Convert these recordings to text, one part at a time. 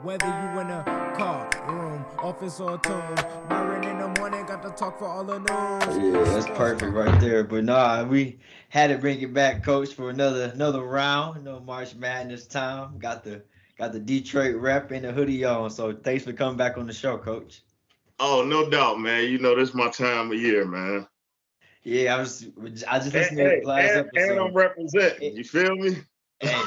Whether you in a car, room, office, or tomb, Myron in the morning got to talk for all the news. Yeah, that's perfect right there. But nah, we had to bring it back, Coach, for another round. No March Madness time. Got the Detroit rep and the hoodie on. So thanks for coming back on the show, Coach. Oh, no doubt, man. You know, this is my time of year, man. Yeah, I just And, listened to hey, the last and I'm episode. representing. Hey, You feel me? hey,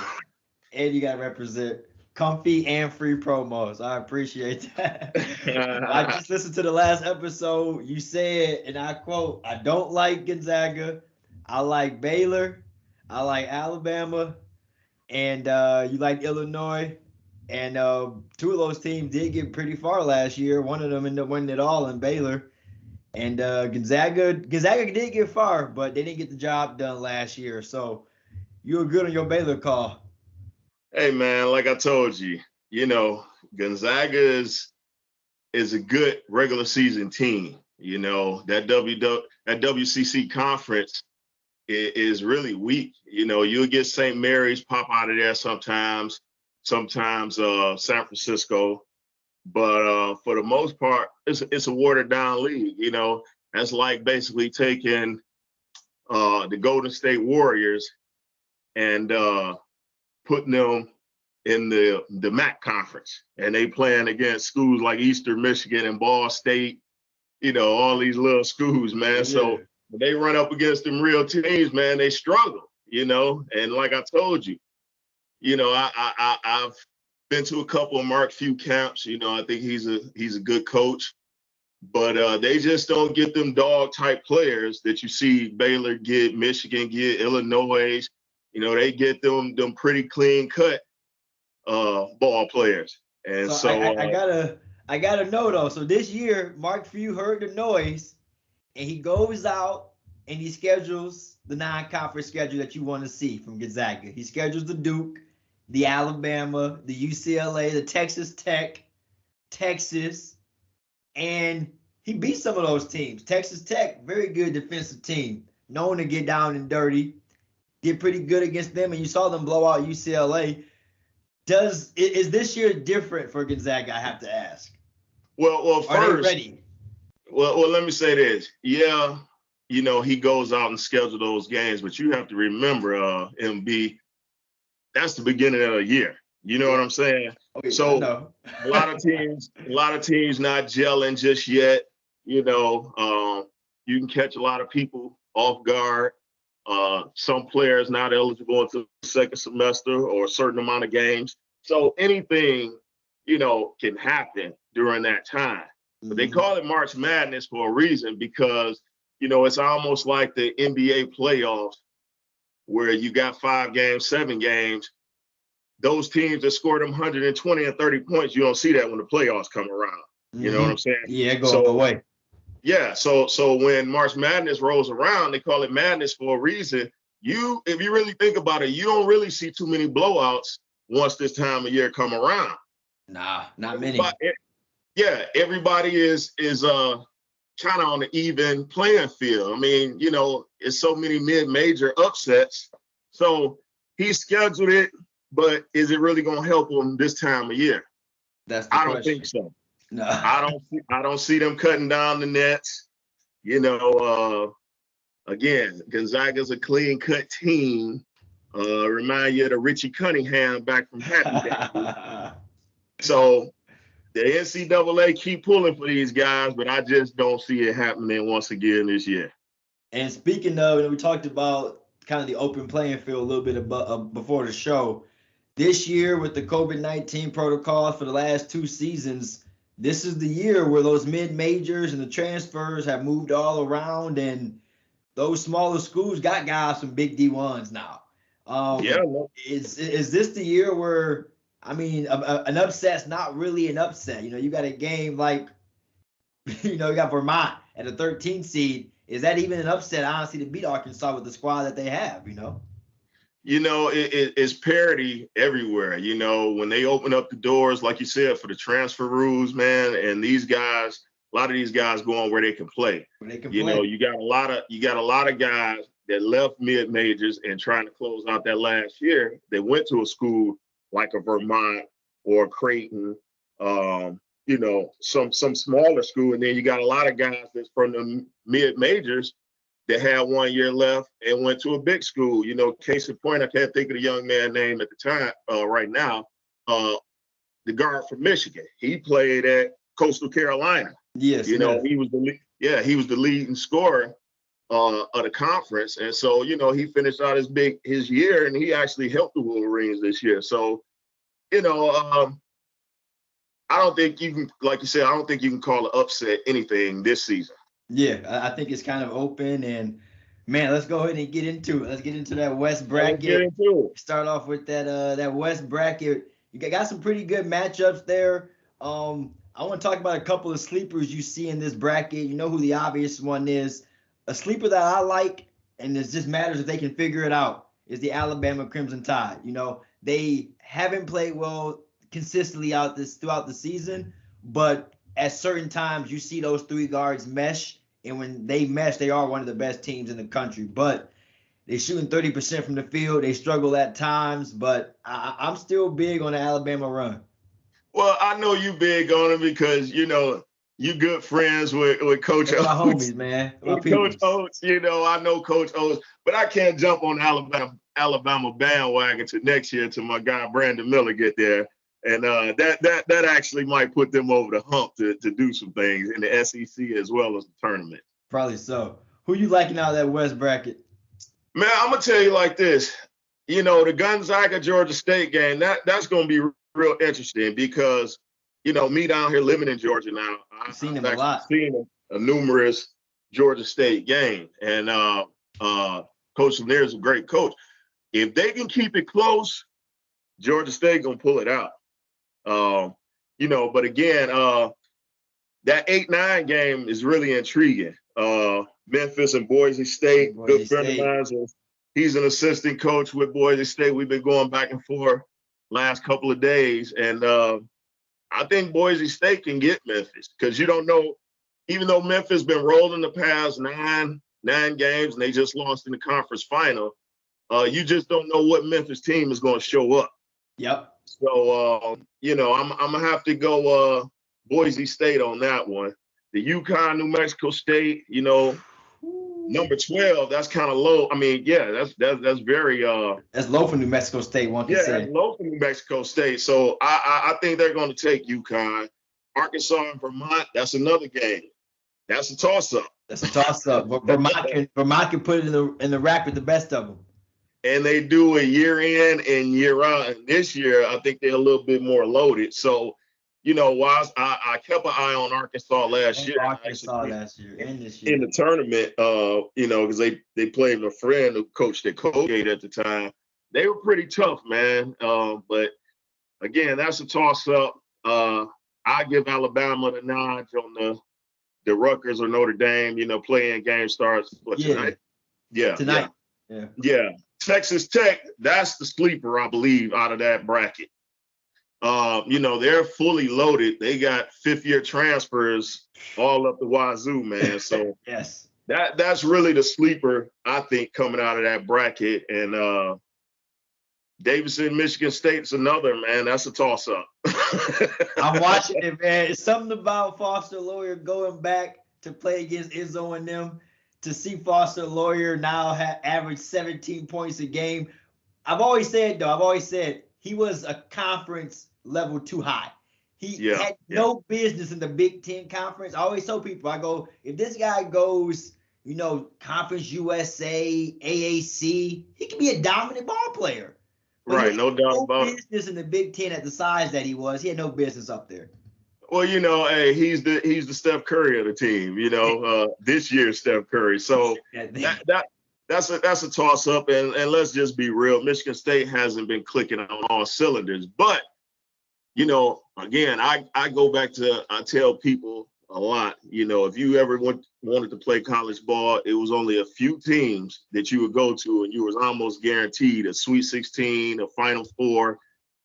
and you got to represent comfy and free promos. I appreciate that. I just listened to the last episode. You said, and I quote, I don't like Gonzaga. I like Baylor. I like Alabama. And you like Illinois. And two of those teams did get pretty far last year. One of them ended up winning it all in Baylor. And Gonzaga did get far, but they didn't get the job done last year. So you were good on your Baylor call. Hey, man, like I told you, you know, Gonzaga is a good regular season team. You know, that WCC conference is really weak. You know, you'll get St. Mary's pop out of there sometimes San Francisco. But for the most part, it's a watered down league. You know, that's like basically taking the Golden State Warriors and putting them in the MAC conference, and they playing against schools like Eastern Michigan and Ball State. You know, all these little schools, man. Yeah. So when they run up against them real teams, man, they struggle. You know, and like I told you, you know, I've been to a couple of Mark Few camps. You know, I think he's a good coach, but they just don't get them dog type players that you see Baylor get, Michigan get, Illinois. You know, they get them pretty clean cut ball players. And So so I gotta know though. So this year, Mark Few heard the noise, and he goes out and he schedules the non-conference schedule that you want to see from Gonzaga. He schedules the Duke, the Alabama, the UCLA, the Texas Tech, Texas, and he beat some of those teams. Texas Tech, very good defensive team, known to get down and dirty. Did pretty good against them, and you saw them blow out UCLA. Is this year different for Gonzaga? I have to ask. well Are they first, ready? well let me say this. Yeah, you know, he goes out and schedules those games, but you have to remember, MB, that's the beginning of the year. You know what I'm saying? Okay, I So know. a lot of teams not gelling just yet. You know, you can catch a lot of people off guard. Some players not eligible until the second semester or a certain amount of games. So anything, you know, can happen during that time. But they Mhm. call it March Madness for a reason because, you know, it's almost like the NBA playoffs where you got 5 games, 7 games. Those teams that scored them 120 and 30 points, you don't see that when the playoffs come around. You know what I'm Mhm. saying? Yeah, going So away. yeah, so when March Madness rolls around, they call it madness for a reason. If you really think about it, you don't really see too many blowouts once this time of year come around. Nah, not Everybody, many. yeah, everybody is kind of on the even playing field. I mean, you know, it's so many mid-major upsets. So he scheduled it, but is it really gonna help him this time of year? That's the I don't think question. so. No. I don't see them cutting down the nets. You know, again, Gonzaga's a clean cut team. Remind you of the Richie Cunningham back from Happy Days. So the NCAA keep pulling for these guys, but I just don't see it happening once again this year. And speaking of, we talked about kind of the open playing field a little bit before the show. This year, with the COVID-19 protocols for the last 2 seasons, this is the year where those mid majors and the transfers have moved all around, and those smaller schools got guys from big D1s now. Yeah, Is this the year where, I mean, an upset's not really an upset? You know, you got a game like, you got Vermont at a 13 seed. Is that even an upset, honestly, to beat Arkansas with the squad that they have, you know, it's parity everywhere. You know, when they open up the doors, like you said, for the transfer rules, man, and a lot of these guys going where they can play. Where they can You know, play? you got a lot of guys that left mid majors and trying to close out that last year. They went to a school like a Vermont or Creighton, some smaller school, and then you got a lot of guys that's from the mid majors that had 1 year left and went to a big school. Case in point, I can't think of the young man's name at the time right now. The guard from Michigan, he played at Coastal Carolina. Yes, he was the leading scorer of the conference, and so he finished out his year, and he actually helped the Wolverines this year. So I don't think you can, like you said, I don't think you can call it upset anything this season. Yeah, I think it's kind of open, and man, let's go ahead and get into it. Let's get into that West bracket. Let's get into it. Start off with that West bracket. You got some pretty good matchups there. I want to talk about a couple of sleepers you see in this bracket. You know who the obvious one is. A sleeper that I like, and it just matters if they can figure it out, is the Alabama Crimson Tide. They haven't played well consistently throughout the season, but at certain times you see those three guards mesh, and when they mesh, they are one of the best teams in the country. But they're shooting 30% from the field. They struggle at times, but I'm still big on the Alabama run. Well, I know you big on it because you good friends with Coach Oates. My homies, man. Coach Oates, I know Coach Oates, but I can't jump on Alabama bandwagon to next year till my guy Brandon Miller get there. And that actually might put them over the hump to do some things in the SEC as well as the tournament. Probably so. Who you liking out of that West bracket? Man, I'm gonna tell you like this. The Gonzaga Georgia State game, that's gonna be real interesting because me down here living in Georgia now, I've seen him a lot. Seen a numerous Georgia State game, and Coach Lanier is a great coach. If they can keep it close, Georgia State gonna pull it out. But again, that 8-9 game is really intriguing. Memphis and Boise State, good friend of mine. He's an assistant coach with Boise State. We've been going back and forth last couple of days, and I think Boise State can get Memphis because you don't know, even though Memphis been rolling the past nine games and they just lost in the conference final, you just don't know what Memphis team is going to show up. Yep. So, I'm going to have to go Boise State on that one. The UConn, New Mexico State, number 12, that's kind of low. I mean, yeah, that's very that's low for New Mexico State, one can say. That's low for New Mexico State. So I think they're going to take UConn. Arkansas and Vermont, that's another game. That's a toss-up. That's a toss-up. Vermont can put it in the rack with the best of them. And they do it year in and year out. And this year, I think they're a little bit more loaded. So, while I kept an eye on Arkansas last year. Arkansas last year and this year. In the tournament, because they played my friend who coached at Colgate at the time. They were pretty tough, man. But, again, that's a toss-up. I give Alabama the nod on the Rutgers or Notre Dame, playing game starts tonight. Yeah. Tonight. Yeah. Texas Tech, that's the sleeper, I believe, out of that bracket. They're fully loaded. They got fifth-year transfers all up the wazoo, man. So yes, that's really the sleeper, I think, coming out of that bracket. And Davidson, Michigan State's another, man. That's a toss-up. I'm watching it, man. It's something about Foster Loyer going back to play against Izzo and them. To see Foster Loyer now average 17 points a game. I've always said he was a conference level too high. He had no business in the Big Ten conference. I always tell people, I go, if this guy goes, Conference USA, AAC, he can be a dominant ball player. But right, no doubt about it. Business in the Big Ten at the size that he was, he had no business up there. Well, hey, he's the Steph Curry of the team, this year's Steph Curry. So that's a toss-up, and let's just be real. Michigan State hasn't been clicking on all cylinders. But, again, I go back to, I tell people a lot, if you ever wanted to play college ball, it was only a few teams that you would go to, and you was almost guaranteed a Sweet 16, a Final Four.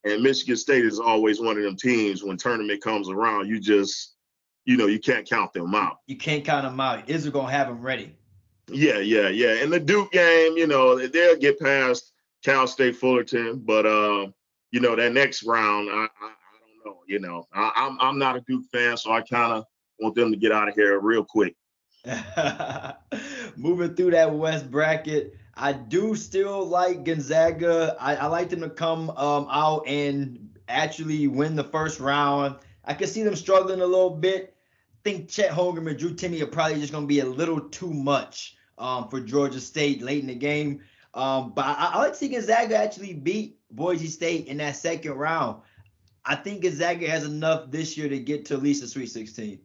And Michigan State is always one of them teams when tournament comes around, you just, you can't count them out. You can't count them out. Izzo going to have them ready. Yeah. And the Duke game, they'll get past Cal State Fullerton. But, that next round, I know. You know, I'm not a Duke fan, so I kind of want them to get out of here real quick. Moving through that West bracket, I do still like Gonzaga. I like them to come out and actually win the first round. I can see them struggling a little bit. I think Chet Holmgren and Drew Timme are probably just going to be a little too much for Georgia State late in the game. But I like to see Gonzaga actually beat Boise State in that second round. I think Gonzaga has enough this year to get to at least the Sweet 16.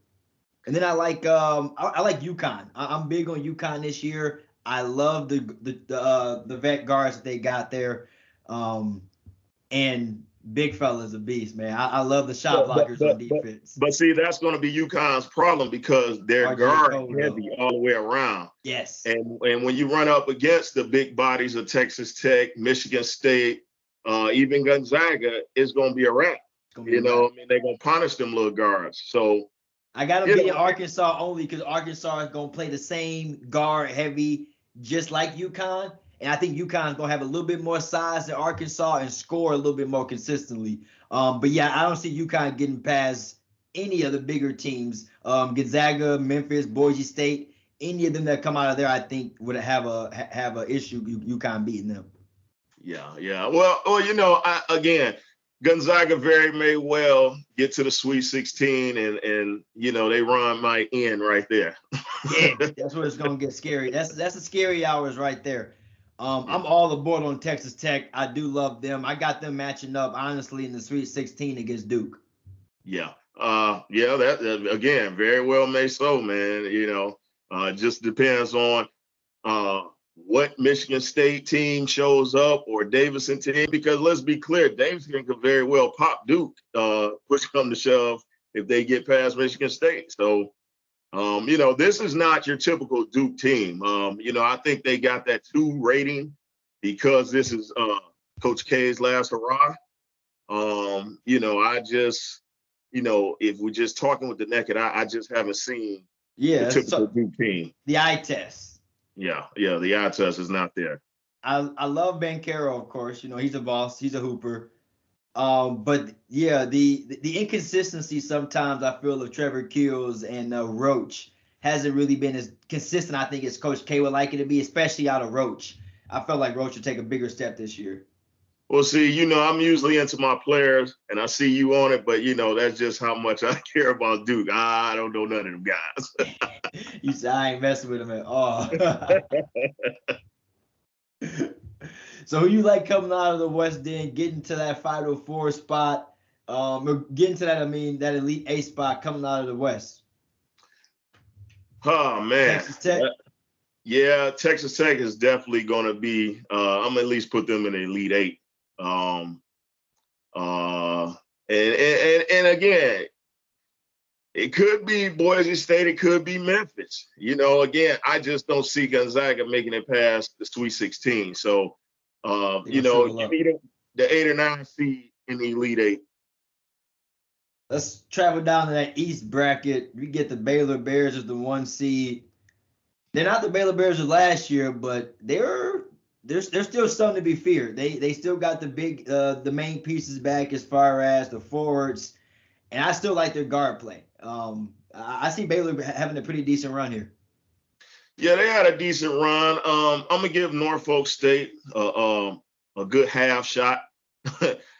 And then I like UConn. I'm big on UConn this year. I love the vet guards that they got there, and big fella's a beast, man. I love the shot blockers on defense. But see, that's going to be UConn's problem because they're guard heavy all the way around. Yes. And when you run up against the big bodies of Texas Tech, Michigan State, even Gonzaga, it's going to be a wrap. You know, I mean, they're going to punish them little guards. So I got to beat Arkansas only because Arkansas is going to play the same guard heavy just like UConn. And I think UConn is going to have a little bit more size than Arkansas and score a little bit more consistently. But yeah, I don't see UConn getting past any of the bigger teams. Gonzaga, Memphis, Boise State, any of them that come out of there, I think would have a issue UConn beating them. Yeah. Well, you know, again, Gonzaga very may well get to the Sweet 16 and you know, they run might end right there. Yeah, that's where it's gonna get scary. That's the scary hours right there. I'm all aboard on Texas Tech. I do love them. I got them matching up honestly in the Sweet 16 against Duke. Yeah. That again, very well may so, man. You know, it just depends on what Michigan State team shows up or Davidson team, because let's be clear, Davidson could very well pop Duke, push come to shove if they get past Michigan State. So, you know, this is not your typical Duke team. You know, I think they got that 2 rating because this is Coach K's last hurrah. You know, if we're just talking with the naked eye, I just haven't seen the typical Duke team. The eye test. Yeah, the eye test is not there. I love Banchero, of course. You know, he's a boss. He's a hooper. But yeah, the inconsistency sometimes I feel of Trevor Keels and Roach hasn't really been as consistent, I think, as Coach K would like it to be, especially out of Roach. I felt like Roach would take a bigger step this year. Well, see, you know, I'm usually into my players, and I see you on it, but, you know, that's just how much I care about Duke. I don't know none of them guys. You said I ain't messing with him at all. So who you like coming out of the West End, getting to that Final Four spot, or getting to that Elite Eight spot coming out of the West? Oh, man. Texas Tech? Yeah, Texas Tech is definitely going to be, I'm at least put them in the Elite Eight. And again, it could be Boise State, it could be Memphis. You know, again, I just don't see Gonzaga making it past the Sweet 16. So, you know, give me the 8 or 9 seed in the Elite Eight. Let's travel down to that East bracket. We get the Baylor Bears as the 1 seed. They're not the Baylor Bears of last year, but they're still something to be feared. They still got the main pieces back as far as the forwards, and I still like their guard play. I see Baylor having a pretty decent run here. Yeah, they had a decent run. I'm gonna give Norfolk State a good half shot.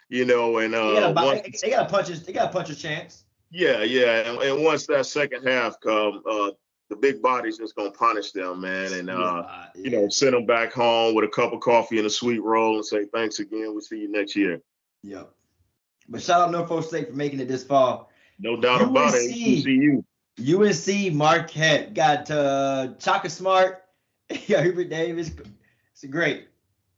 You know, and they got a punch a chance. Yeah, and once that second half come, the big body's just gonna punish them, man, and you know, send them back home with a cup of coffee and a sweet roll and say thanks again. We'll see you next year. Yeah, but shout out Norfolk State for making it this far. No doubt about it. HBCU. UNC Marquette got Chaka Smart, Hubert Davis. It's great.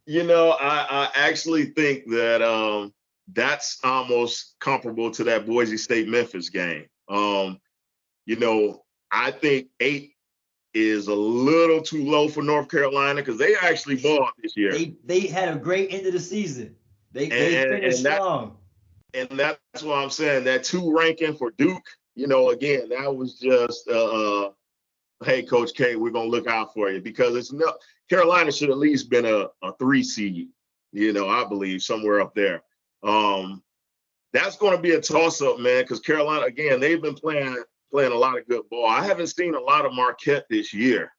You know, I actually think that that's almost comparable to that Boise State Memphis game. You know, I think 8 is a little too low for North Carolina because they actually balled this year. They had a great end of the season. They finished strong. And that's what I'm saying. That 2 ranking for Duke, you know, again, that was just, hey, Coach K, we're going to look out for you because Carolina should at least been a 3 seed, you know, I believe somewhere up there. That's going to be a toss-up, man, because Carolina, again, they've been playing a lot of good ball. I haven't seen a lot of Marquette this year.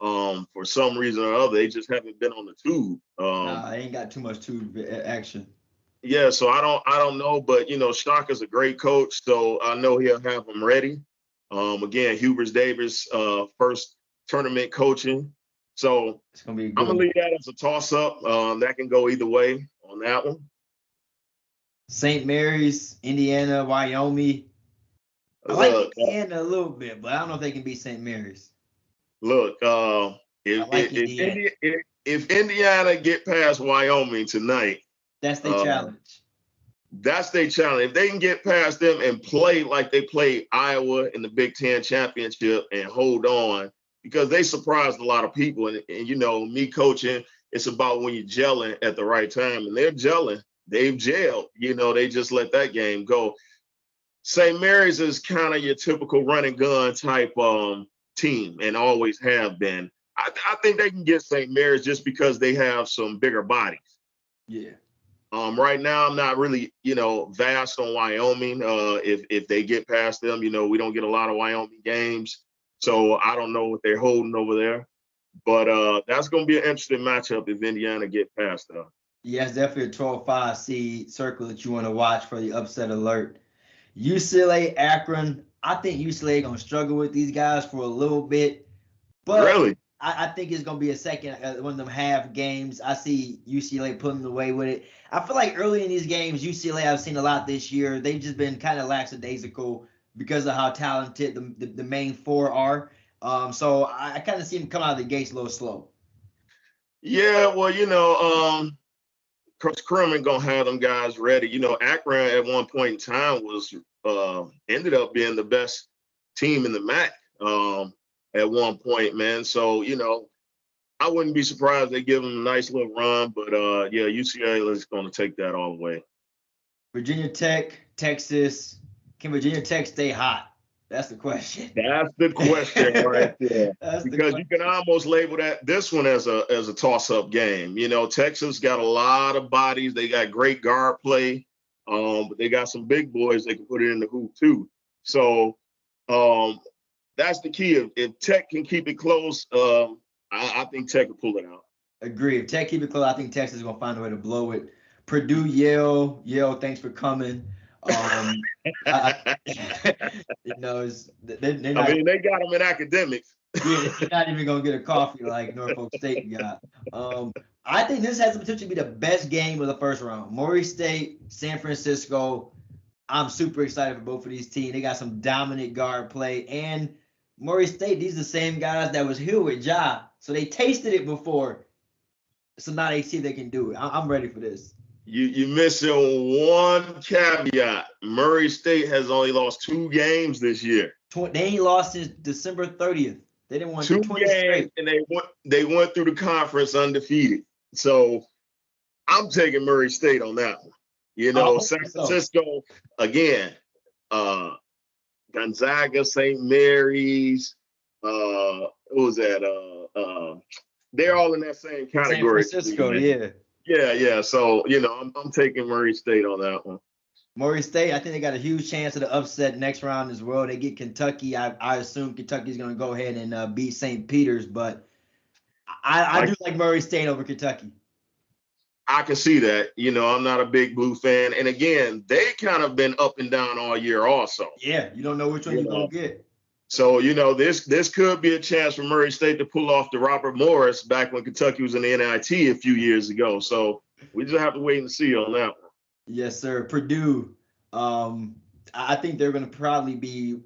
For some reason or other, they just haven't been on the tube. Nah, they ain't got too much tube action. Yeah, so I don't know, but Stock is a great coach, so I know he'll have them ready. Again, Hubert Davis, first tournament coaching, so It's gonna be a I'm good gonna leave that as a toss-up. That can go either way on that one. St. Mary's, Indiana, Wyoming. I like Indiana a little bit, but I don't know if they can beat St. Mary's. Look, if Indiana get past Wyoming tonight, that's their challenge. That's their challenge. If they can get past them and play like they played Iowa in the Big Ten championship and hold on, because they surprised a lot of people. And me coaching, it's about when you're gelling at the right time, and they're gelling. They've gelled. They just let that game go. St. Mary's is kind of your typical run and gun type team, and always have been. I think they can get St. Mary's just because they have some bigger bodies. Yeah. Right now, I'm not really, vast on Wyoming. If they get past them, we don't get a lot of Wyoming games, so I don't know what they're holding over there. But that's going to be an interesting matchup if Indiana get past them. Yeah, it's definitely a 12-5 seed circle that you want to watch for the upset alert. UCLA, Akron. I think UCLA going to struggle with these guys for a little bit, but really, I think it's going to be a second one of them half games. I see UCLA pulling away with it. I feel like early in these games, UCLA, I've seen a lot this year. They've just been kind of lackadaisical because of how talented the main four are. So I kind of see them come out of the gates a little slow. Yeah, well, Coach Crummett gonna have them guys ready. Akron at one point in time was ended up being the best team in the MAC at one point, man. So I wouldn't be surprised they give them a nice little run, but yeah, UCLA is going to take that all the way. Virginia Tech, Texas. Can Virginia Tech stay hot? That's the question. That's the question right there. Because you can almost label this one as a toss-up game. Texas got a lot of bodies. They got great guard play, but they got some big boys they can put it in the hoop too. So that's the key. If Tech can keep it close, I think Tech will pull it out. Agree. If Tech keep it close, I think Texas is going to find a way to blow it. Purdue, Yale. Yale, thanks for coming. They're not, they got them in academics. Yeah, they're not even going to get a coffee like Norfolk State got. I think this has the potential to be the best game of the first round. Murray State, San Francisco. I'm super excited for both of these teams. They got some dominant guard play. And Murray State, these are the same guys that was here with Ja. So they tasted it before. So now they see they can do it. I'm ready for this. You missing one caveat. Murray State has only lost 2 games this year. They ain't lost since December 30th. They didn't win 2 20 games, straight. and they went through the conference undefeated. So I'm taking Murray State on that one. San Francisco, again, Gonzaga, St. Mary's, what was that? They're all in that same category. San Francisco, yeah. Yeah. So, I'm taking Murray State on that one. Murray State, I think they got a huge chance of the upset next round as well. They get Kentucky. I assume Kentucky's going to go ahead and beat St. Peter's, but I do like Murray State over Kentucky. I can see that. I'm not a big Blue fan. And again, they kind of been up and down all year also. Yeah, you don't know which one you're going to get. So, this could be a chance for Murray State to pull off the Robert Morris back when Kentucky was in the NIT a few years ago. So we just have to wait and see on that one. Yes, sir. Purdue, I think they're going to probably be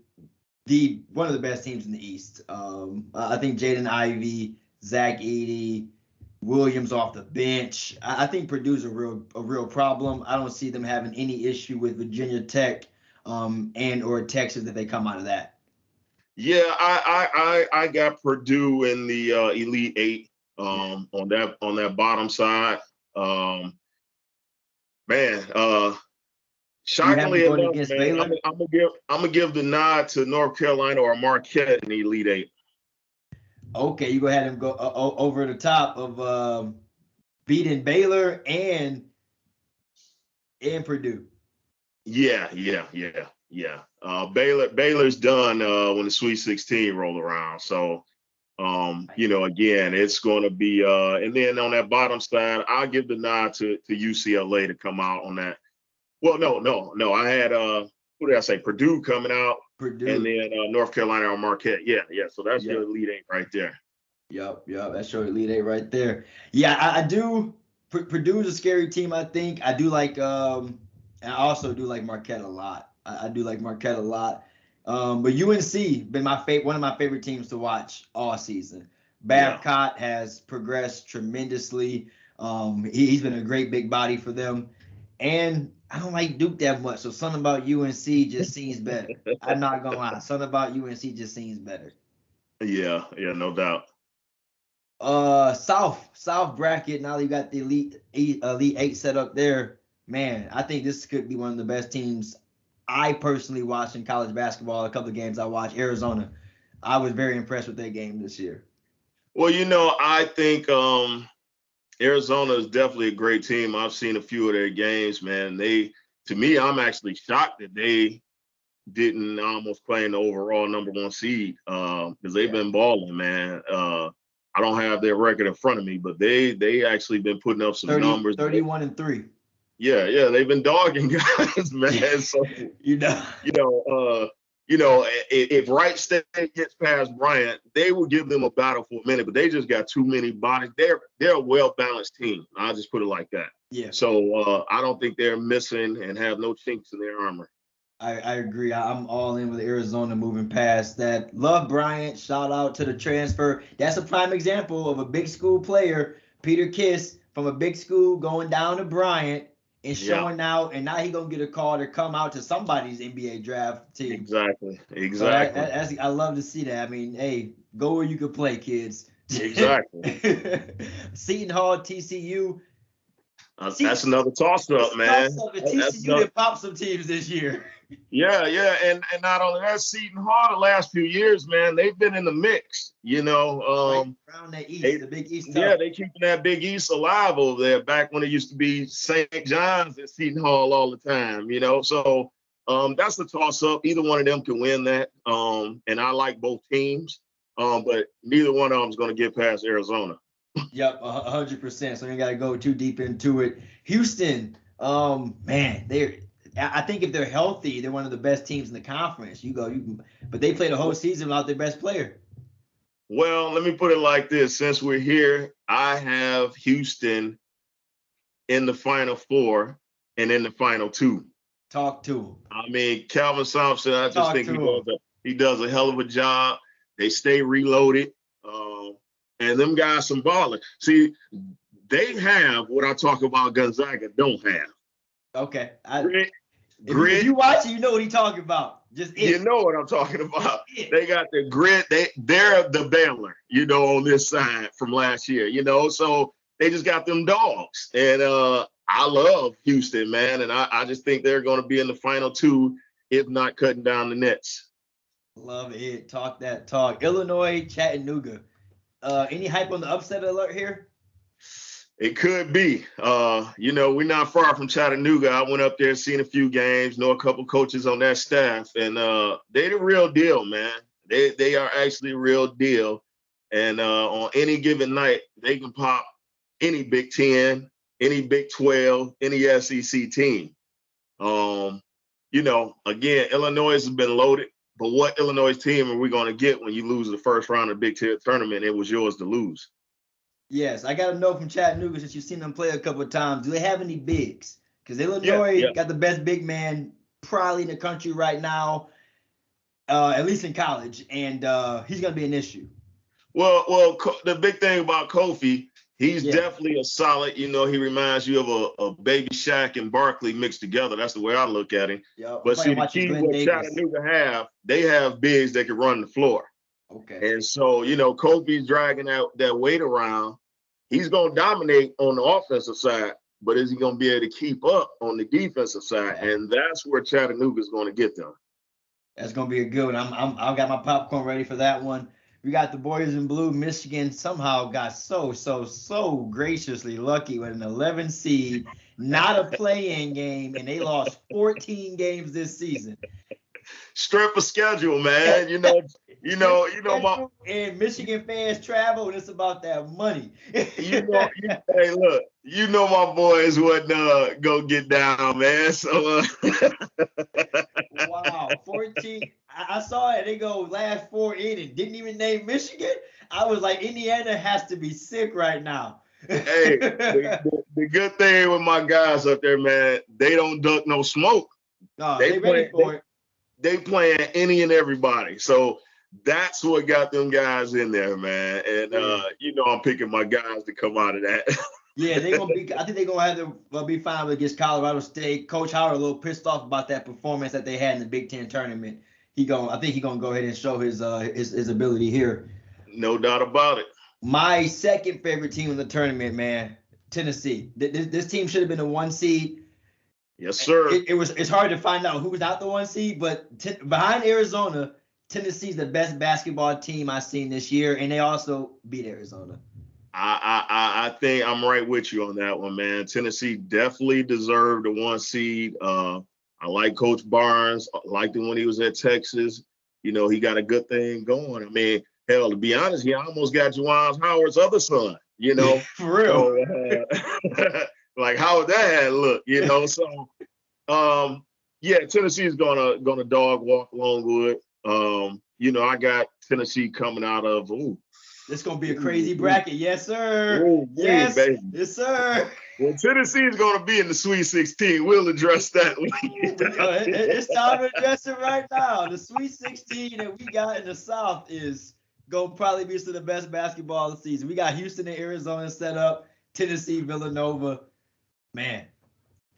one of the best teams in the East. I think Jaden Ivey, Zach Edey, Williams off the bench. I think Purdue's a real problem. I don't see them having any issue with Virginia Tech and or Texas if they come out of that. Yeah, I got Purdue in the Elite Eight on that bottom side. Shockingly enough, man, I'm gonna give the nod to North Carolina or Marquette in the Elite Eight. Okay, you go ahead and go over the top of beating Baylor and Purdue. Yeah. Baylor's done when the Sweet 16 roll around. So, again, it's going to be, and then on that bottom side, I'll give the nod to UCLA to come out on that. Well, no. I had, who did I say? Purdue coming out. Purdue. And then North Carolina on Marquette. Yeah. So that's your Elite Eight right there. Yep. That's your Elite Eight right there. Yeah, I do. Purdue is a scary team, I think. I do like, and I also do like Marquette a lot. I do like Marquette a lot. But UNC been one of my favorite teams to watch all season. Babcock has progressed tremendously. He's been a great big body for them. And I don't like Duke that much, so something about UNC just seems better. I'm not gonna lie. Something about UNC just seems better. Yeah, no doubt. South bracket. Now that you got the Elite Eight set up there, man, I think this could be one of the best teams I personally watched in college basketball. A couple of games I watched. Arizona, I was very impressed with their game this year. Well, I think Arizona is definitely a great team. I've seen a few of their games, man. To me, I'm actually shocked that they didn't almost claim the overall number 1 seed because they've been balling, man. I don't have their record in front of me, but they actually been putting up some numbers. 31-3. Yeah, they've been dogging guys, man. So if Wright State gets past Bryant, they will give them a battle for a minute, but they just got too many bodies. They're a well-balanced team. I'll just put it like that. Yeah. So I don't think they're missing and have no chinks in their armor. I agree. I'm all in with Arizona moving past that. Love Bryant. Shout out to the transfer. That's a prime example of a big school player, Peter Kiss, from a big school going down to Bryant and showing out. And now he's going to get a call to come out to somebody's NBA draft team. Exactly. So I love to see that. I mean, hey, go where you can play, kids. Exactly. Seton Hall, TCU. That's another toss-up, man. TCU did pop some teams this year. Yeah, and not only that, Seton Hall the last few years, man, they've been in the mix. Around that East, the Big East. Yeah, they keeping that Big East alive over there. Back when it used to be St. John's and Seton Hall all the time. So that's the toss-up. Either one of them can win that. And I like both teams, but neither one of them is going to get past Arizona. Yep, 100%. So you got to go too deep into it. Houston, man, I think if they're healthy, they're one of the best teams in the conference. But they played a whole season without their best player. Well, let me put it like this. Since we're here, I have Houston in the Final Four and in the Final Two. Talk to him. I mean, Calvin Sampson, I just think he does a hell of a job. They stay reloaded. And them guys some ballers. See, they have what I talk about Gonzaga don't have. Okay. Grit. If you watch it, you know what he's talking about. You know what I'm talking about. They got the grit. They're the Baylor, on this side from last year, So they just got them dogs. And I love Houston, man. And I just think they're going to be in the Final Two, if not cutting down the nets. Love it. Talk that talk. Illinois, Chattanooga. Any hype on the upset alert here? It could be. We're not far from Chattanooga. I went up there, seen a few games, know a couple coaches on that staff, and they're the real deal, man. They are actually real deal. And on any given night, they can pop any Big 10, any Big 12, any SEC team. Again, Illinois has been loaded. But what Illinois team are we going to get when you lose the first round of the Big 10 tournament? It was yours to lose. Yes, I got to know from Chattanooga, since you've seen them play a couple of times, do they have any bigs? Because Illinois got the best big man probably in the country right now, at least in college, and he's going to be an issue. Well, the big thing about Kofi, he's definitely a solid, he reminds you of a Baby Shaq and Barkley mixed together. That's the way I look at him. Yep, but see, the key what Chattanooga they have bigs that can run the floor. Okay. And so, Kofi's dragging that weight around. He's going to dominate on the offensive side, but is he going to be able to keep up on the defensive side? Yeah. And that's where Chattanooga's going to get them. That's going to be a good one. I've got my popcorn ready for that one. We got the boys in blue. Michigan somehow got so graciously lucky with an 11 seed. not a play-in game, and they lost 14 games this season. Strength of schedule, man. My And Michigan fans travel, and it's about that money. hey, look, my boys wouldn't go get down, man. So Wow, 14. I saw it. They go last 4 in and didn't even name Michigan. I was like, Indiana has to be sick right now. hey, the good thing with my guys up there, man, they don't duck no smoke. No, they ready for it. They playing any and everybody. So that's what got them guys in there, man. And I'm picking my guys to come out of that. Yeah, they're gonna be. I think they're gonna have to be fine against Colorado State. Coach Howard a little pissed off about that performance that they had in the Big Ten tournament. I think he's gonna go ahead and show his ability here. No doubt about it. My second favorite team in the tournament, man, Tennessee. This team should have been a 1 seed. Yes, sir. It's hard to find out who's not the 1 seed, but behind Arizona, Tennessee's the best basketball team I've seen this year, and they also beat Arizona. I think I'm right with you on that one, man. Tennessee definitely deserved the 1 seed. I like Coach Barnes. I liked him when he was at Texas. He got a good thing going. I mean, hell, to be honest, he almost got Juwan Howard's other son. For real. So, like how would that look? So yeah, Tennessee is gonna dog walk Longwood. I got Tennessee coming out of This gonna be a crazy bracket, yes, sir. Yes, baby. Yes, sir. Well, Tennessee is gonna be in the Sweet 16. We'll address that. It's time to address it right now. The Sweet 16 that we got in the South is gonna probably be some of the best basketball of the season. We got Houston and Arizona set up, Tennessee, Villanova. Man.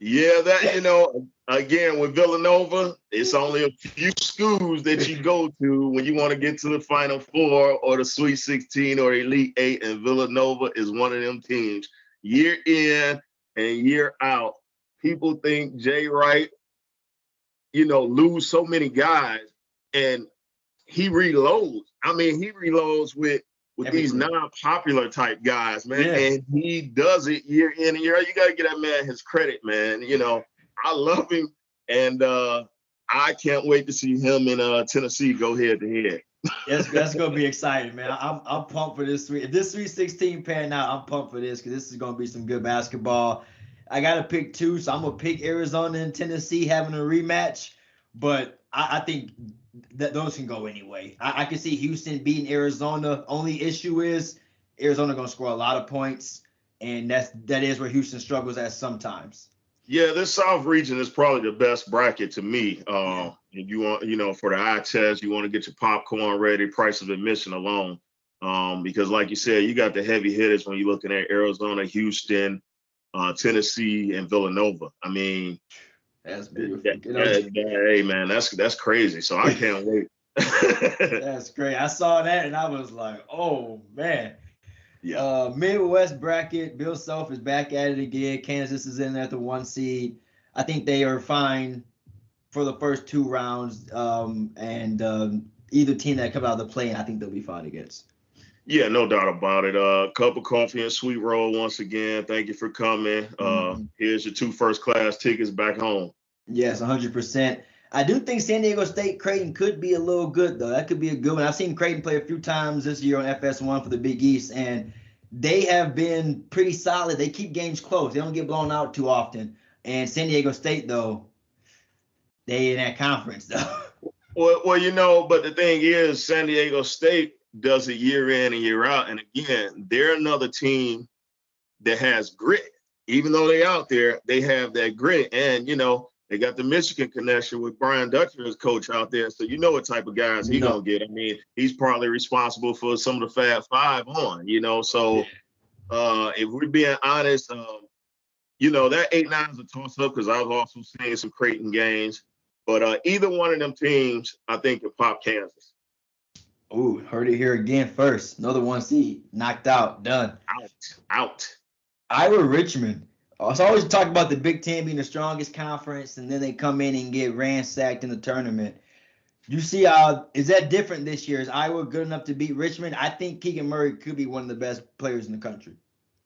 Yeah, that again with Villanova, it's only a few schools that you go to when you want to get to the Final Four or the Sweet 16 or Elite 8, and Villanova is one of them teams. Year in and year out, people think Jay Wright, lose so many guys, and he reloads. I mean, he reloads with these non-popular type guys, man. Yeah. And he does it year in and year out. You got to give that man his credit, man. I love him, and I can't wait to see him in Tennessee go head to head. That's gonna be exciting, man. I'm pumped for this If this Sweet 16 pan out, I'm pumped for this because this is gonna be some good basketball. I gotta pick 2, so I'm gonna pick Arizona and Tennessee having a rematch, but I think that those can go anyway. I can see Houston beating Arizona. Only issue is Arizona gonna score a lot of points, and that is where Houston struggles at sometimes. Yeah, this South region is probably the best bracket to me. If you want, for the eye test, you want to get your popcorn ready, price of admission alone. Because like you said, you got the heavy hitters when you're looking at Arizona, Houston, Tennessee, and Villanova. I mean, that's beautiful. Hey, man, that's crazy. So I can't wait. That's great. I saw that and I was like, oh man. Yeah. Midwest bracket. Bill Self is back at it again. Kansas is in there at the 1 seed. I think they are fine for the first 2 rounds. Either team that comes out of the play-in, I think they'll be fine against. Yeah, no doubt about it. Cup of coffee and sweet roll once again. Thank you for coming. Here's your 2 first-class tickets back home. Yes, 100%. I do think San Diego State Creighton could be a little good, though. That could be a good one. I've seen Creighton play a few times this year on FS1 for the Big East, and they have been pretty solid. They keep games close. They don't get blown out too often. And San Diego State, though, they in that conference, though. Well, but the thing is, San Diego State does it year in and year out. And again, they're another team that has grit. Even though they're out there, they have that grit. And, they got the Michigan connection with Brian Dutcher as coach out there. So you know what type of guys he's going to get. I mean, he's probably responsible for some of the Fab Five on, So if we're being honest, that 8-9 is a toss-up because I was also seeing some Creighton games. But either one of them teams, I think, can pop Kansas. Ooh, heard it here again first. Another 1 seed, knocked out, done. Out. Iowa Richmond. So I always talk about the Big Ten being the strongest conference, and then they come in and get ransacked in the tournament. You see, is that different this year? Is Iowa good enough to beat Richmond? I think Keegan Murray could be one of the best players in the country.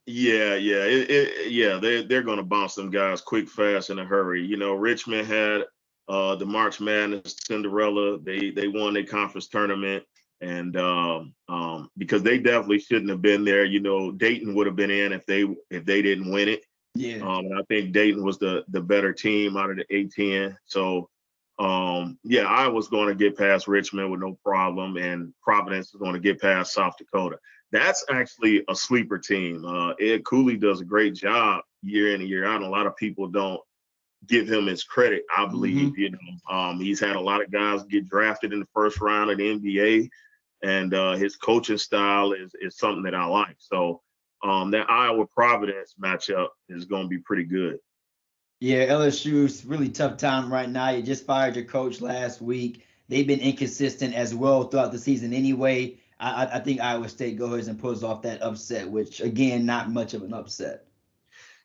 They're going to bounce them guys quick, fast, in a hurry. You know, Richmond had the March Madness Cinderella. They won their conference tournament, and because they definitely shouldn't have been there. You know, Dayton would have been in if they didn't win it. Yeah. And I think Dayton was the better team out of the A10. So I was going to get past Richmond with no problem, and Providence is going to get past South Dakota. That's actually a sleeper team. Ed Cooley does a great job year in and year out. And a lot of people don't give him his credit, I believe. Mm-hmm. You know, he's had a lot of guys get drafted in the first round of the NBA, and his coaching style is something that I like. So that Iowa Providence matchup is going to be pretty good. Yeah, LSU's really tough time right now. You just fired your coach last week. They've been inconsistent as well throughout the season anyway. I think Iowa State goes and pulls off that upset, which, again, not much of an upset.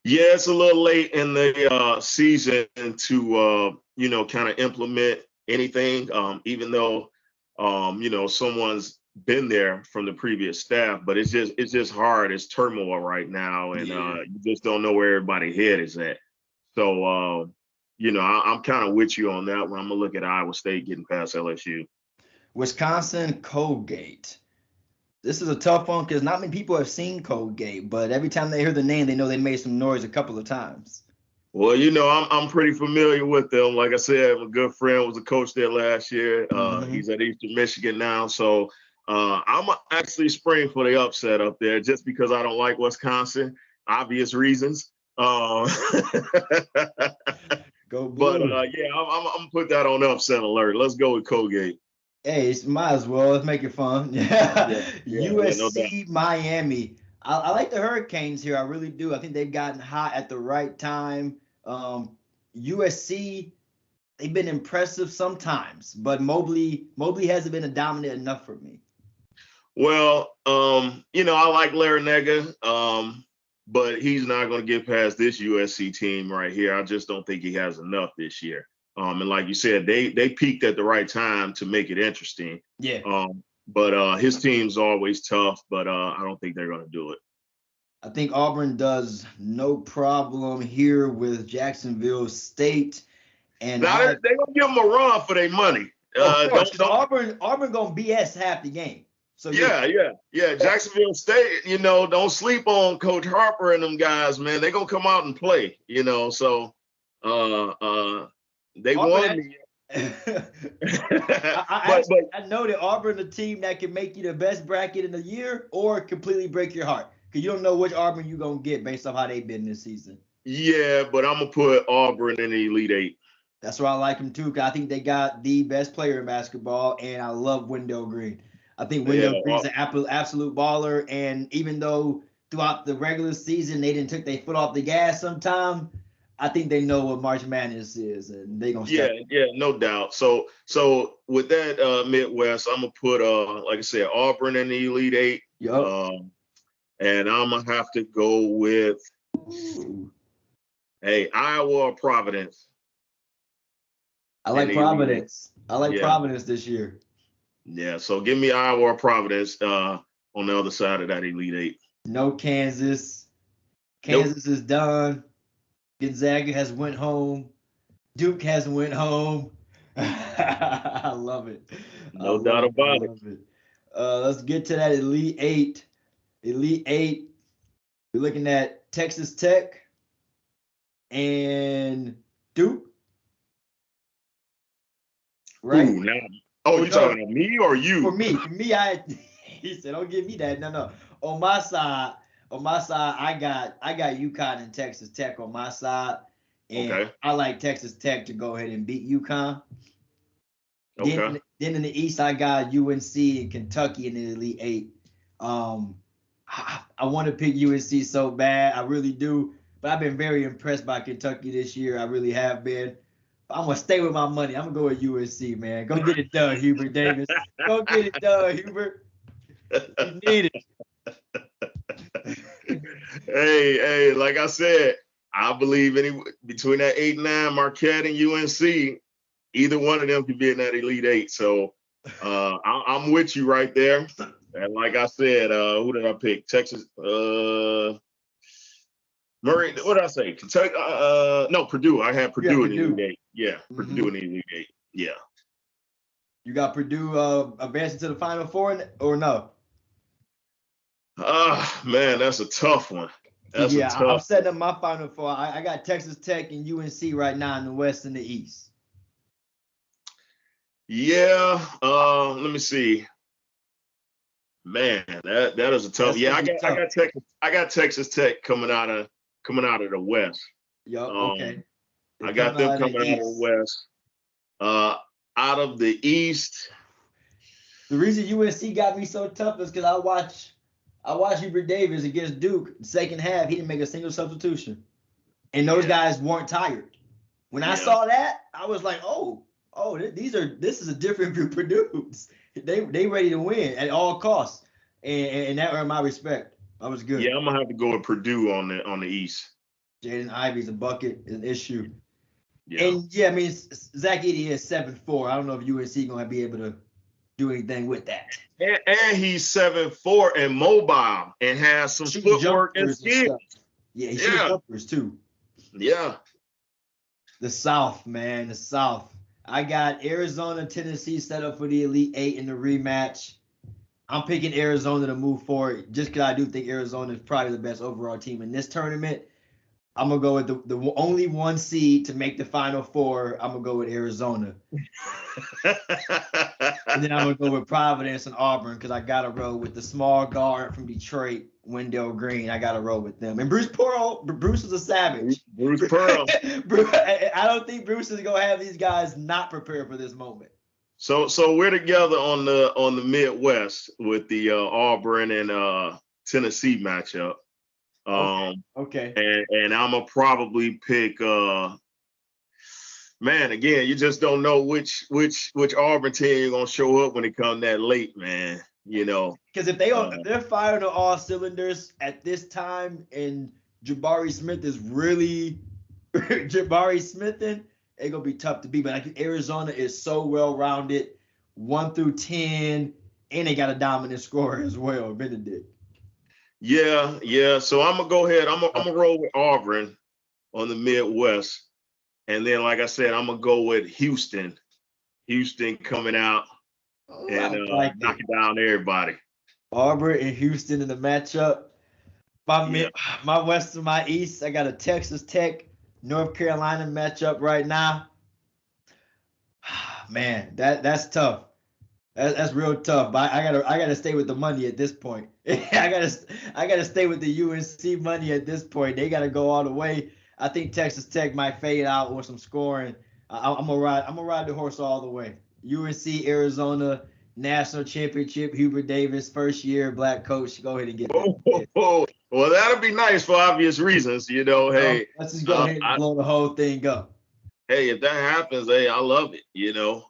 Yeah, it's a little late in the season to, kind of implement anything, even though, someone's been there from the previous staff. But it's just hard. It's turmoil right now, and you just don't know where everybody's head is at. So, I'm kind of with you on that one. I'm going to look at Iowa State getting past LSU. Wisconsin, Colgate. This is a tough one because not many people have seen Colgate, but every time they hear the name, they know they made some noise a couple of times. Well, I'm pretty familiar with them. Like I said, my good friend was a coach there last year. He's at Eastern Michigan now. So I'm actually spring for the upset up there just because I don't like Wisconsin, obvious reasons. Go Blue. But, I'm going to put that on upset alert. Let's go with Colgate. Hey, might as well. Let's make it fun. USC, no, Miami. I like the Hurricanes here. I really do. I think they've gotten hot at the right time. USC, they've been impressive sometimes, but Mobley hasn't been dominant enough for me. Well, I like Larinaga, but he's not going to get past this USC team right here. I just don't think he has enough this year. And like you said, they peaked at the right time to make it interesting. Yeah. But his team's always tough, but I don't think they're going to do it. I think Auburn does no problem here with Jacksonville State. And now they're going to give them a run for their money. Of course, Auburn going to BS half the game. So yeah. Jacksonville State, don't sleep on Coach Harper and them guys, man. They're going to come out and play, so they won me. I know that Auburn is a team that can make you the best bracket in the year or completely break your heart because you don't know which Auburn you're going to get based off how they've been this season. Yeah, but I'm going to put Auburn in the Elite Eight. That's why I like them too because I think they got the best player in basketball, and I love Wendell Green. I think Wendell Green's an absolute baller, and even though throughout the regular season they didn't take their foot off the gas sometime, I think they know what March Madness is, and they're going to step. Yeah, no doubt. So with that Midwest, I'm going to put, like I said, Auburn in the Elite Eight. Yep. And I'm going to have to go with, Iowa or Providence. I like Providence. Providence this year. Yeah, so give me Iowa or Providence on the other side of that Elite Eight. No Kansas. Kansas is done. Gonzaga has went home. Duke has went home. I love it. No doubt about it. Let's get to that Elite Eight. Elite Eight. We're looking at Texas Tech and Duke. Right? Ooh, now. Oh, you're talking to me or you? For me, he said, "Don't give me that." No. On my side, I got UConn and Texas Tech on my side, and I like Texas Tech to go ahead and beat UConn. Okay. Then in the East, I got UNC and Kentucky in the Elite Eight. I want to pick UNC so bad, I really do, but I've been very impressed by Kentucky this year. I really have been. I'm going to stay with my money. I'm going to go with UNC, man. Go get it done, Hubert Davis. Go get it done, Hubert. You need it. Hey, like I said, I believe between that 8-9 Marquette and UNC, either one of them could be in that Elite Eight. So I'm with you right there. And like I said, who did I pick? Texas. Murray, what did I say? Kentucky? No, Purdue. I had Purdue in the Purdue. Elite Eight. Yeah, Purdue in the Elite Eight. Yeah. You got Purdue advancing to the Final Four or no? Man, that's a tough one. That's a I'm tough. setting up my Final Four. I got Texas Tech and UNC right now in the West and the East. Yeah. Let me see. Man, that is a tough. Yeah, I got Texas Tech coming out of the West. Yup. Okay. I got them coming out of the West. Out of the East. The reason UNC got me so tough is because I watched Hubert Davis against Duke. The second half, he didn't make a single substitution, and those guys weren't tired. When I saw that, I was like, oh, this is a different group of dudes. They ready to win at all costs, and that earned my respect. That was good. Yeah, I'm gonna have to go with Purdue on the East. Jaden Ivey's a bucket, an issue. Yeah. And I mean, Zach Edey is 7'4". I don't know if UNC gonna be able to do anything with that. And he's 7'4" and mobile and has some footwork and skill. Yeah, he shoots jumpers too. Yeah. The South, man, the South. I got Arizona, Tennessee set up for the Elite Eight in the rematch. I'm picking Arizona to move forward just because I do think Arizona is probably the best overall team in this tournament. I'm going to go with the only one seed to make the Final Four. I'm going to go with Arizona. And then I'm going to go with Providence and Auburn because I got to roll with the small guard from Detroit, Wendell Green. I got to roll with them. And Bruce Pearl, Bruce is a savage. Bruce Pearl. I don't think Bruce is going to have these guys not prepared for this moment. So we're together on the Midwest with the Auburn and Tennessee matchup. Okay. And I'm gonna probably pick man, again, you just don't know which Auburn team gonna show up when it come that late, man. You know. Because if they're firing on all cylinders at this time and Jabari Smith is really Jabari Smithin, it's gonna be tough to beat. But I think Arizona is so well rounded, 1 through 10, and they got a dominant scorer as well, Benedict. Yeah. So I'm gonna go ahead. I'm gonna roll with Auburn on the Midwest, and then, like I said, I'm gonna go with Houston. Houston coming out and knocking down everybody. Auburn and Houston in the matchup. My West and my East, I got a Texas Tech, North Carolina matchup right now. Man, that's tough. That's real tough. But I gotta stay with the money at this point. I gotta stay with the UNC money at this point. They gotta go all the way. I think Texas Tech might fade out with some scoring. I'm gonna ride the horse all the way. UNC, Arizona, national championship. Hubert Davis, first year black coach. Go ahead and get that. Well, that'll be nice for obvious reasons, you know. Hey, let's just go ahead and blow the whole thing up. Hey, if that happens, hey, I love it. You know.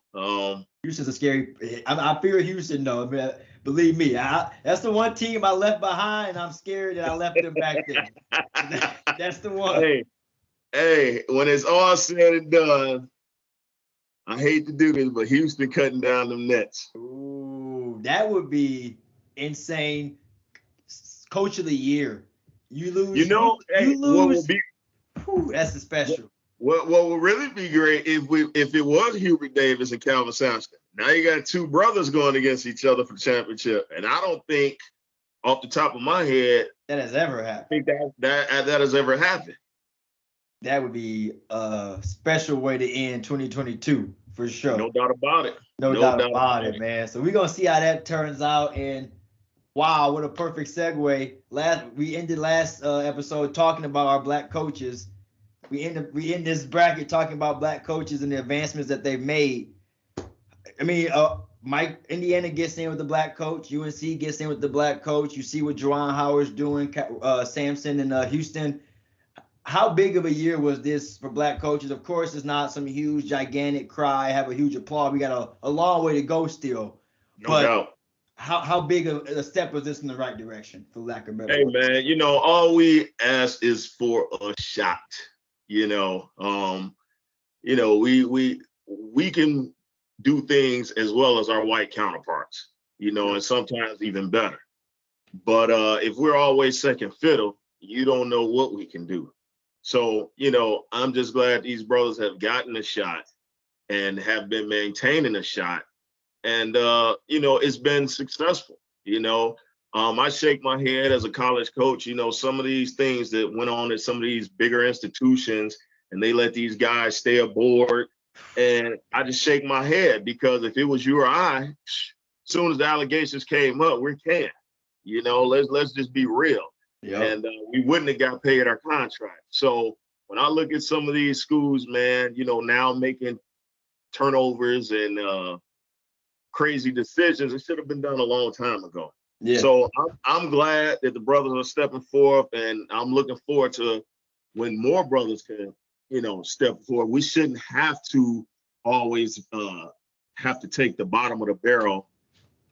Houston's a scary. I fear Houston, though. I mean, believe me, that's the one team I left behind, and I'm scared that I left them back there. That's the one. Hey, when it's all said and done, I hate to do this, but Houston cutting down them nets. Ooh, that would be insane. Coach of the year. You lose. You know, you lose. What will be? That's the special. What will really be great if it was Hubert Davis and Calvin Sampson. Now you got two brothers going against each other for the championship, and I don't think, off the top of my head, that has ever happened. I think that has ever happened. That would be a special way to end 2022 for sure. No doubt about it. No doubt about it, man. So we're gonna see how that turns out. And wow, what a perfect segue. We ended last episode talking about our black coaches. We end this bracket talking about black coaches and the advancements that they've made. I mean, Indiana gets in with the black coach. UNC gets in with the black coach. You see what Juwan Howard's doing, Sampson and Houston. How big of a year was this for black coaches? Of course, it's not some huge, gigantic cry, have a huge applause. We got a long way to go still. No doubt. How big of a step was this in the right direction, for lack of better words? Hey, man, you know, all we ask is for a shot. You know, we can do things as well as our white counterparts, you know, and sometimes even better. But if we're always second fiddle, you don't know what we can do. So, I'm just glad these brothers have gotten a shot and have been maintaining a shot. And, it's been successful. I shake my head as a college coach, some of these things that went on at some of these bigger institutions, and they let these guys stay aboard. And I just shake my head, because if it was you or I, as soon as the allegations came up, we're canned. Let's just be real. Yep. And we wouldn't have got paid our contract. So when I look at some of these schools, man, now making turnovers and crazy decisions, it should have been done a long time ago. Yeah. So I'm glad that the brothers are stepping forth, and I'm looking forward to when more brothers can, step forward. We shouldn't have to always have to take the bottom of the barrel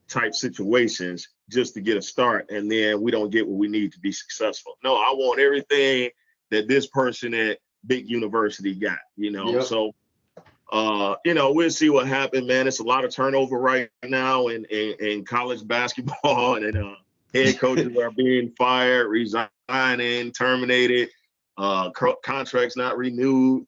type situations just to get a start, and then we don't get what we need to be successful. No, I want everything that this person at big university got, Yep. So we'll see what happens, man. It's a lot of turnover right now in college basketball, and head coaches are being fired, resigning, terminated, contracts not renewed.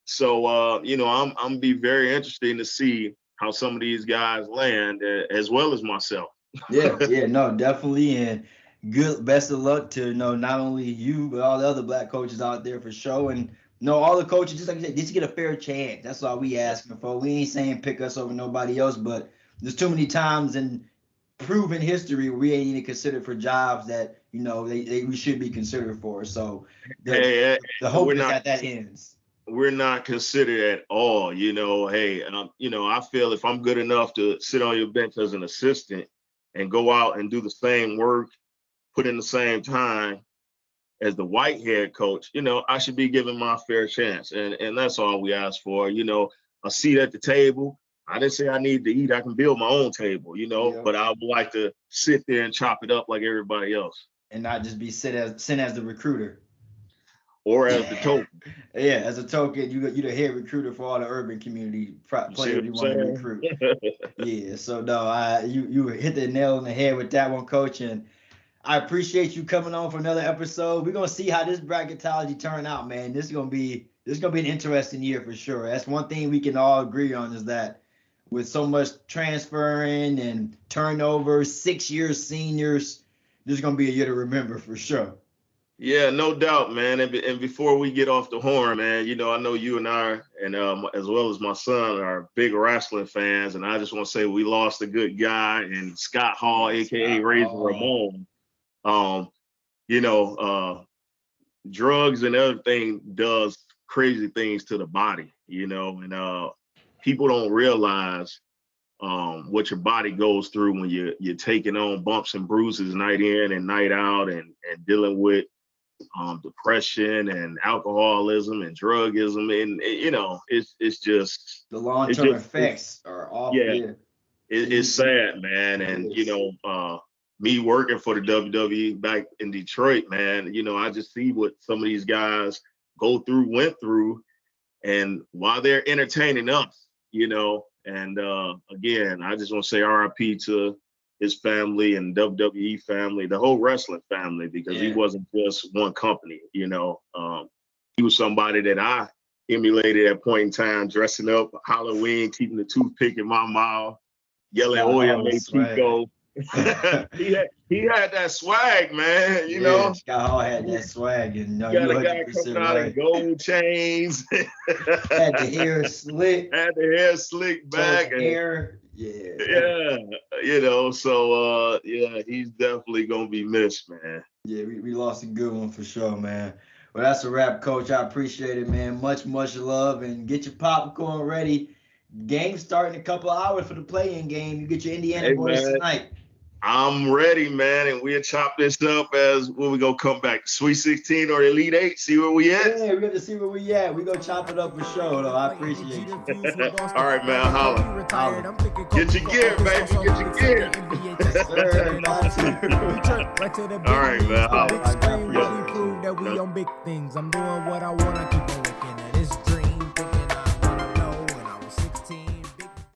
So I'm be very interested to see how some of these guys land, as well as myself. Yeah, no, definitely, and best of luck to not only you but all the other black coaches out there for sure, and all the coaches, just like you said, just get a fair chance. That's all we asking for. We ain't saying pick us over nobody else, but there's too many times in proven history where we ain't even considered for jobs that we should be considered for. So the hope is that ends. We're not considered at all. I feel if I'm good enough to sit on your bench as an assistant and go out and do the same work, put in the same time as the white head coach, I should be given my fair chance. And that's all we ask for, a seat at the table. I didn't say I need to eat. I can build my own table, yeah. But I would like to sit there and chop it up like everybody else. And not just be sent as the recruiter. Or as the token. Yeah, as a token, you the head recruiter for all the urban community players you want to recruit. Yeah, so no, you hit the nail on the head with that one, Coach, and I appreciate you coming on for another episode. We're gonna see how this bracketology turn out, man. This is gonna be an interesting year for sure. That's one thing we can all agree on, is that with so much transferring and turnover, 6-year seniors, this is gonna be a year to remember for sure. Yeah, no doubt, man. And before we get off the horn, man, I know you and I, and as well as my son, are big wrestling fans. And I just want to say we lost a good guy in Scott Hall, a.k.a. Razor Ramon. Drugs and everything does crazy things to the body, and people don't realize what your body goes through when you're taking on bumps and bruises night in and night out, and dealing with depression and alcoholism and drugism, and it's just the long-term effects are awful. Yeah, it's sad, man. And me working for the WWE back in Detroit, man, I just see what some of these guys went through, and while they're entertaining us, and again, I just want to say RIP to his family and WWE family, the whole wrestling family, because he wasn't just one company, he was somebody that I emulated at a point in time, dressing up Halloween, keeping the toothpick in my mouth, yelling Oya Me Pico. he had that swag, man, you know. Scott Hall had that swag, and you got a guy coming out in gold chains. Had the hair slick. Had the hair slick back. Hair. Yeah, so he's definitely gonna be missed, man. Yeah, we lost a good one for sure, man. Well, that's a wrap, Coach. I appreciate it, man. Much love, and get your popcorn ready. Game starting in a couple of hours for the play-in game. You get your Indiana boys tonight. I'm ready, man, and we'll chop this up as when we go come back. Sweet 16 or Elite 8, see where we at? Yeah, we got to see where we at. We gonna chop it up for sure, though. I appreciate you. All right, man, holla. Get your gear, baby. Get your gear. All right, man, holla. We prove that we on big things. I'm doing what I want. I keep on looking.